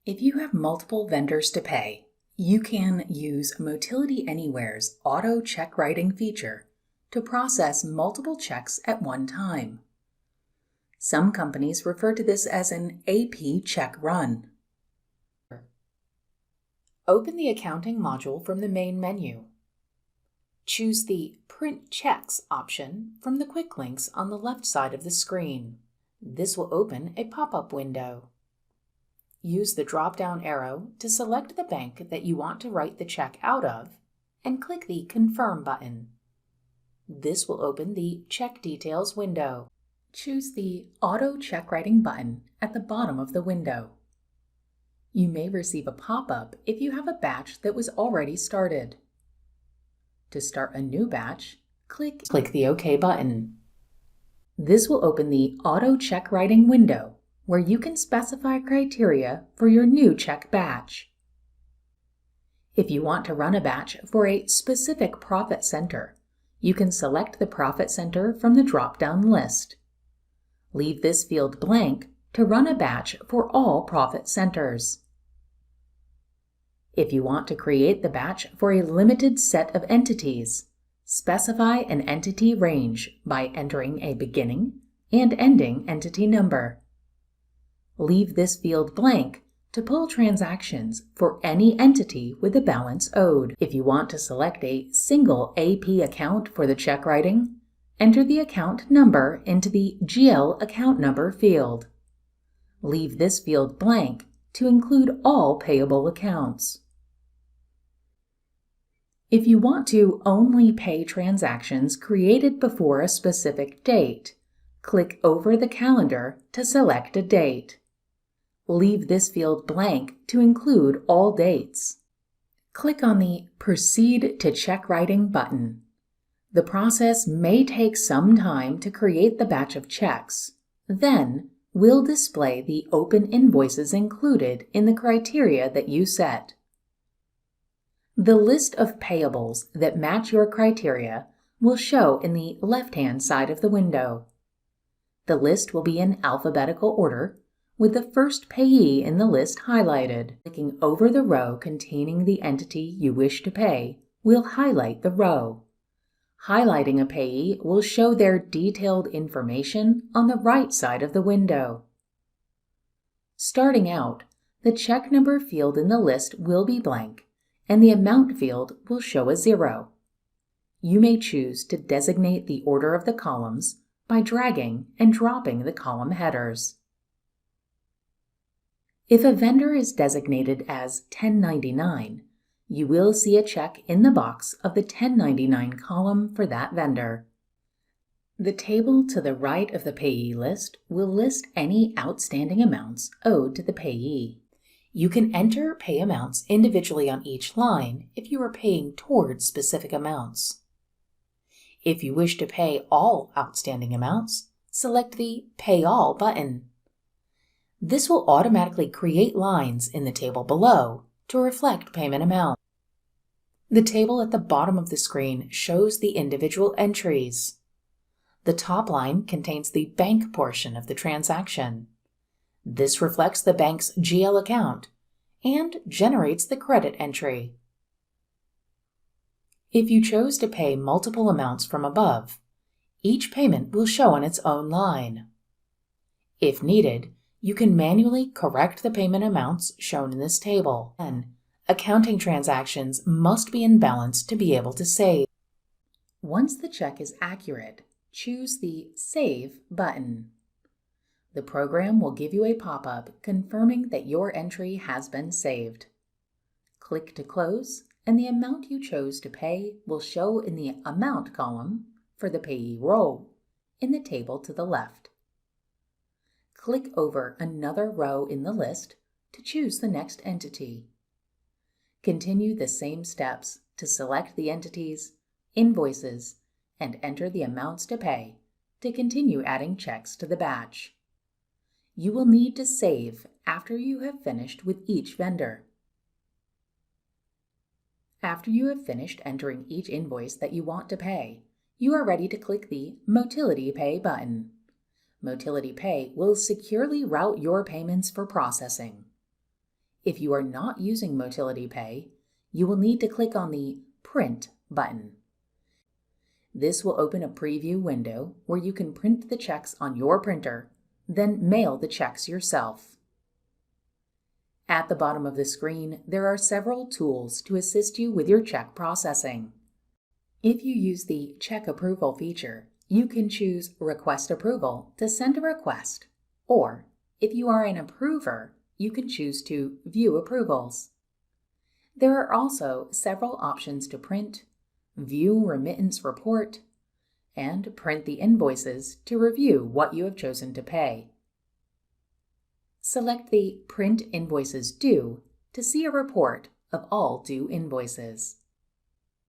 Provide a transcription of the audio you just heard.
If you have multiple vendors to pay, you can use Motility Anywhere's auto check writing feature to process multiple checks at one time. Some companies refer to this as an AP check run. Open the accounting module from the main menu. Choose the Print Checks option from the quick links on the left side of the screen. This will open a pop-up window. Use the drop-down arrow to select the bank that you want to write the check out of and click the Confirm button. This will open the Check Details window. Choose the Auto Check Writing button at the bottom of the window. You may receive a pop-up if you have a batch that was already started. To start a new batch, click the OK button. This will open the Auto Check Writing window where you can specify criteria for your new check batch. If you want to run a batch for a specific profit center, you can select the profit center from the drop-down list. Leave this field blank to run a batch for all profit centers. If you want to create the batch for a limited set of entities, specify an entity range by entering a beginning and ending entity number. Leave this field blank to pull transactions for any entity with a balance owed. If you want to select a single AP account for the check writing, enter the account number into the GL account number field. Leave this field blank to include all payable accounts. If you want to only pay transactions created before a specific date, click over the calendar to select a date. Leave this field blank to include all dates. Click on the Proceed to Check Writing button. The process may take some time to create the batch of checks. Then, we'll display the open invoices included in the criteria that you set. The list of payables that match your criteria will show in the left-hand side of the window. The list will be in alphabetical order, with the first payee in the list highlighted. Clicking over the row containing the entity you wish to pay will highlight the row. Highlighting a payee will show their detailed information on the right side of the window. Starting out, the check number field in the list will be blank, and the amount field will show a 0. You may choose to designate the order of the columns by dragging and dropping the column headers. If a vendor is designated as 1099, you will see a check in the box of the 1099 column for that vendor. The table to the right of the payee list will list any outstanding amounts owed to the payee. You can enter pay amounts individually on each line if you are paying towards specific amounts. If you wish to pay all outstanding amounts, select the Pay All button. This will automatically create lines in the table below to reflect payment amount. The table at the bottom of the screen shows the individual entries. The top line contains the bank portion of the transaction. This reflects the bank's GL account and generates the credit entry. If you chose to pay multiple amounts from above, each payment will show on its own line. If needed, you can manually correct the payment amounts shown in this table. And accounting transactions must be in balance to be able to save. Once the check is accurate, choose the Save button. The program will give you a pop-up confirming that your entry has been saved. Click to close, and the amount you chose to pay will show in the Amount column for the payee row in the table to the left. Click over another row in the list to choose the next entity. Continue the same steps to select the entities, invoices, and enter the amounts to pay to continue adding checks to the batch. You will need to save after you have finished with each vendor. After you have finished entering each invoice that you want to pay, you are ready to click the Motility Pay button. Motility Pay will securely route your payments for processing. If you are not using Motility Pay, you will need to click on the Print button. This will open a preview window where you can print the checks on your printer, then mail the checks yourself. At the bottom of the screen, there are several tools to assist you with your check processing. If you use the Check Approval feature, you can choose Request Approval to send a request, or if you are an approver, you can choose to View Approvals. There are also several options to print, view remittance report, and print the invoices to review what you have chosen to pay. Select the Print Invoices Due to see a report of all due invoices.